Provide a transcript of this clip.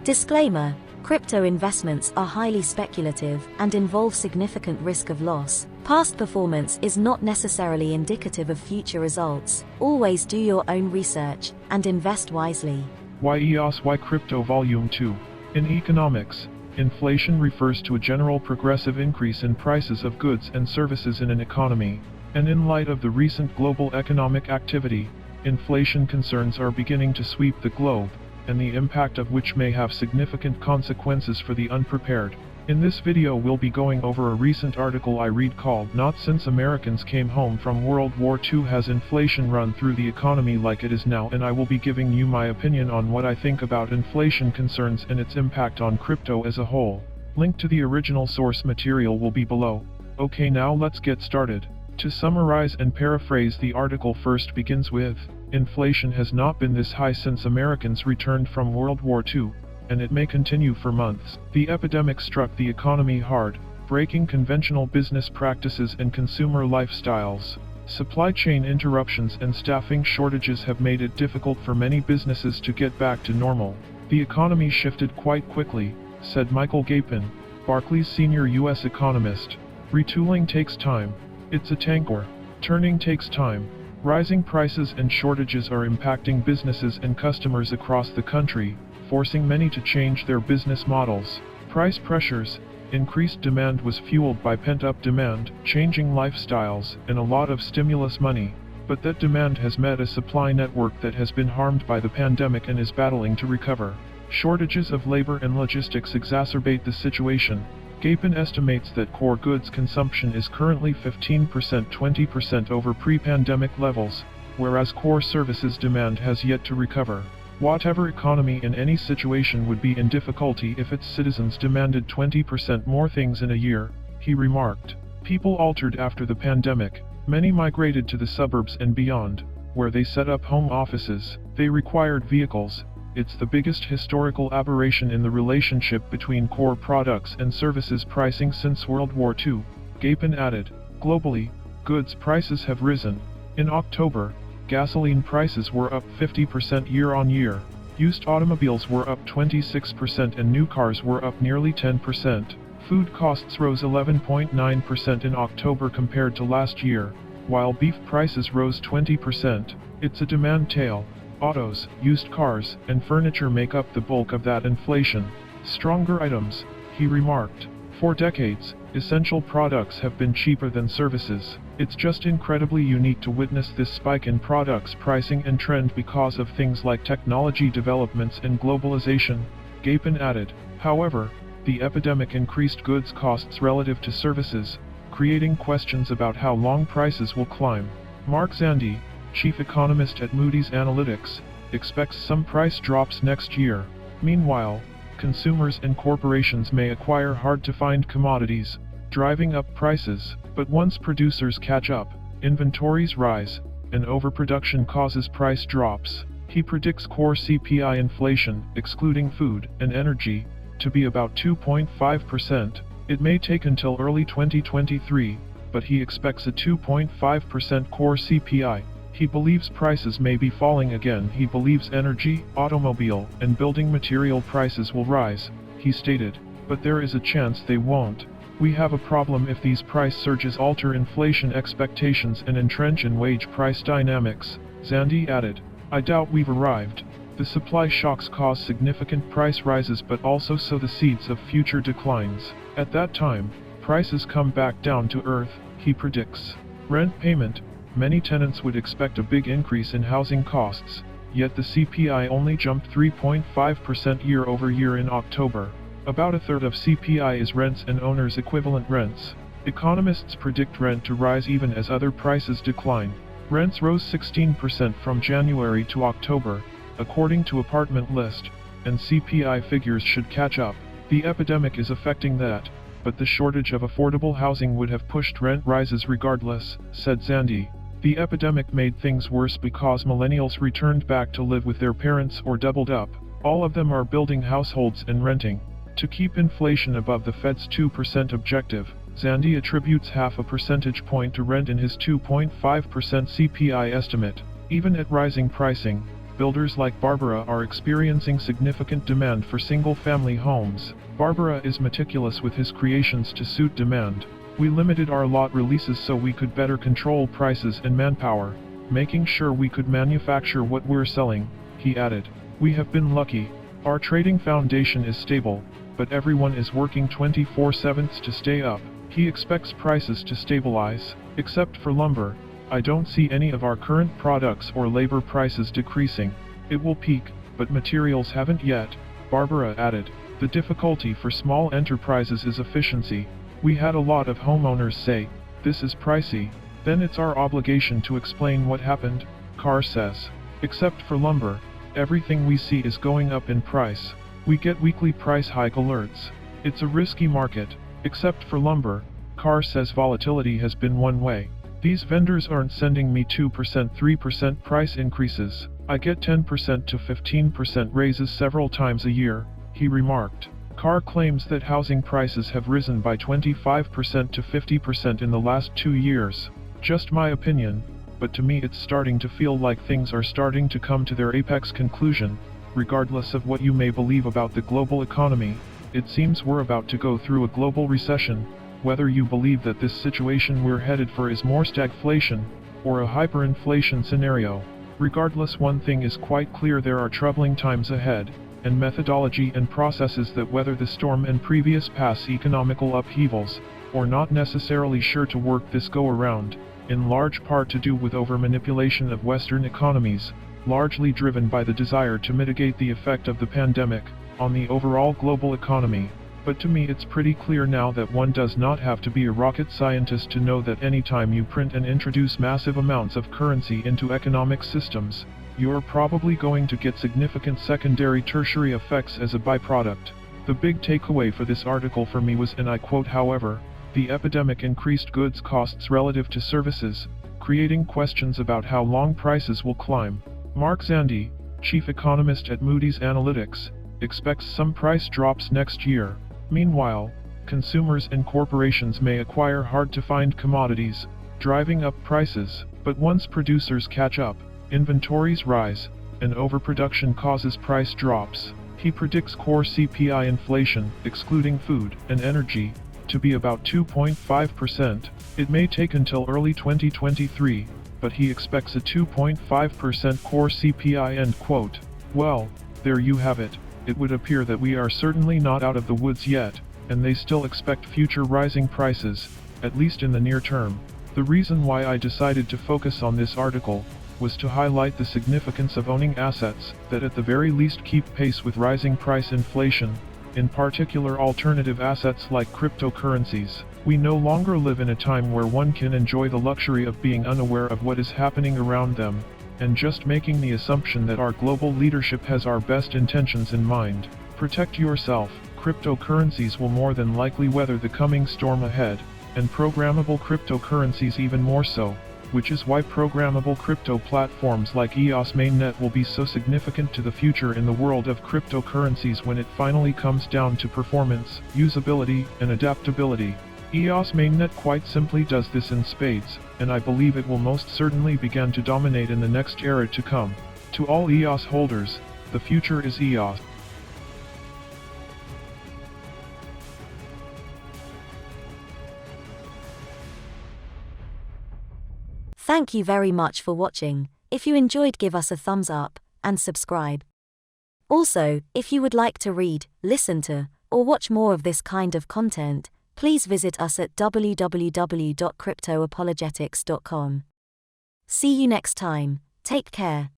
Disclaimer: crypto investments are highly speculative and involve significant risk of loss. Past performance is not necessarily indicative of future results. Always do your own research and invest wisely. Why EOS? Why crypto? Volume 2. In economics, inflation refers to a general progressive increase in prices of goods and services in an economy. And in light of the recent global economic activity, inflation concerns are beginning to sweep the globe, and the impact of which may have significant consequences for the unprepared. In this video we'll be going over a recent article I read called "Not Since Americans Came Home from World War II Has Inflation Run Through the Economy Like It Is Now," and I will be giving you my opinion on what I think about inflation concerns and its impact on crypto as a whole. Link to the original source material will be below. Okay, now let's get started. To summarize and paraphrase, the article first begins with, "Inflation has not been this high since Americans returned from World War II, and it may continue for months. The epidemic struck the economy hard, breaking conventional business practices and consumer lifestyles. Supply chain interruptions and staffing shortages have made it difficult for many businesses to get back to normal. The economy shifted quite quickly," said Michael Gapin, Barclays senior U.S. economist. "Retooling takes time. It's a tanker. Turning takes time. Rising prices and shortages are impacting businesses and customers across the country, forcing many to change their business models. Price pressures, increased demand was fueled by pent-up demand, changing lifestyles, and a lot of stimulus money. But that demand has met a supply network that has been harmed by the pandemic and is battling to recover. Shortages of labor and logistics exacerbate the situation." Gapin estimates that core goods consumption is currently 15–20% over pre-pandemic levels, whereas core services demand has yet to recover. "Whatever economy in any situation would be in difficulty if its citizens demanded 20% more things in a year," he remarked. "People altered after the pandemic. Many migrated to the suburbs and beyond, where they set up home offices. They required vehicles. It's the biggest historical aberration in the relationship between core products and services pricing since World War II," Gapin added. Globally, goods prices have risen. In October, gasoline prices were up 50% year-on-year. Used automobiles were up 26% and new cars were up nearly 10%. Food costs rose 11.9% in October compared to last year, while beef prices rose 20%. It's a demand tale. Autos, used cars, and furniture make up the bulk of that inflation. Stronger items," he remarked. "For decades, essential products have been cheaper than services. It's just incredibly unique to witness this spike in products pricing and trend because of things like technology developments and globalization," Gapin added. However, the epidemic increased goods costs relative to services, creating questions about how long prices will climb. Mark Zandi, chief economist at Moody's Analytics, expects some price drops next year. Meanwhile, consumers and corporations may acquire hard-to-find commodities, driving up prices. But once producers catch up, inventories rise, and overproduction causes price drops. He predicts core CPI inflation, excluding food and energy, to be about 2.5%. It may take until early 2023, but he expects a 2.5% core CPI. He believes prices may be falling again. He believes energy, automobile, and building material prices will rise, he stated, but there is a chance they won't. "We have a problem if these price surges alter inflation expectations and entrench in wage price dynamics," Zandi added. "I doubt we've arrived. The supply shocks cause significant price rises but also sow the seeds of future declines. At that time, prices come back down to earth," he predicts. Rent payment. Many tenants would expect a big increase in housing costs, yet the CPI only jumped 3.5% year-over-year in October. About a third of CPI is rents and owners' equivalent rents. Economists predict rent to rise even as other prices decline. Rents rose 16% from January to October, according to Apartment List, and CPI figures should catch up. The epidemic is affecting that, but the shortage of affordable housing would have pushed rent rises regardless, said Zandi. The epidemic made things worse because millennials returned back to live with their parents or doubled up. All of them are building households and renting. To keep inflation above the Fed's 2% objective, Zandi attributes half a percentage point to rent in his 2.5% CPI estimate. Even at rising pricing, builders like Barbara are experiencing significant demand for single-family homes. Barbara is meticulous with his creations to suit demand. We limited our lot releases so we could better control prices and manpower, making sure we could manufacture what we're selling, he added. We have been lucky. Our trading foundation is stable, but everyone is working 24/7 to stay up. He expects prices to stabilize, except for lumber. I don't see any of our current products or labor prices decreasing. It will peak, but materials haven't yet, Barbara added. The difficulty for small enterprises is efficiency. We had a lot of homeowners say, "This is pricey." Then it's our obligation to explain what happened, Carr says. Except for lumber, everything we see is going up in price. We get weekly price hike alerts. It's a risky market. Except for lumber, Carr says volatility has been one way. These vendors aren't sending me 2%, 3% price increases. I get 10% to 15% raises several times a year, he remarked. Carr claims that housing prices have risen by 25% to 50% in the last 2 years. Just my opinion, but to me it's starting to feel like things are starting to come to their apex conclusion. Regardless of what you may believe about the global economy, it seems we're about to go through a global recession. Whether you believe that this situation we're headed for is more stagflation, or a hyperinflation scenario. Regardless, one thing is quite clear: there are troubling times ahead, and methodology and processes that weather the storm and previous past economical upheavals, or not necessarily sure to work this go around, in large part to do with over-manipulation of Western economies, largely driven by the desire to mitigate the effect of the pandemic on the overall global economy. But to me it's pretty clear now that one does not have to be a rocket scientist to know that anytime you print and introduce massive amounts of currency into economic systems, you're probably going to get significant secondary tertiary effects as a byproduct. The big takeaway for this article for me was, and I quote, "However, the epidemic increased goods costs relative to services, creating questions about how long prices will climb." Mark Zandi, chief economist at Moody's Analytics, expects some price drops next year. Meanwhile, consumers and corporations may acquire hard-to-find commodities, driving up prices, but once producers catch up, inventories rise, and overproduction causes price drops. He predicts core CPI inflation, excluding food and energy, to be about 2.5%. It may take until early 2023, but he expects a 2.5% core CPI, end quote. Well, there you have it. It would appear that we are certainly not out of the woods yet, and they still expect future rising prices, at least in the near term. The reason why I decided to focus on this article was to highlight the significance of owning assets that at the very least keep pace with rising price inflation, in particular alternative assets like cryptocurrencies. We no longer live in a time where one can enjoy the luxury of being unaware of what is happening around them, and just making the assumption that our global leadership has our best intentions in mind. Protect yourself. Cryptocurrencies will more than likely weather the coming storm ahead, and programmable cryptocurrencies even more so, which is why programmable crypto platforms like EOS mainnet will be so significant to the future in the world of cryptocurrencies when it finally comes down to performance, usability, and adaptability. EOS mainnet quite simply does this in spades, and I believe it will most certainly begin to dominate in the next era to come. To all EOS holders, the future is EOS. Thank you very much for watching. If you enjoyed, give us a thumbs up and subscribe. Also, if you would like to read, listen to, or watch more of this kind of content, please visit us at www.cryptoapologetics.com. See you next time. Take care.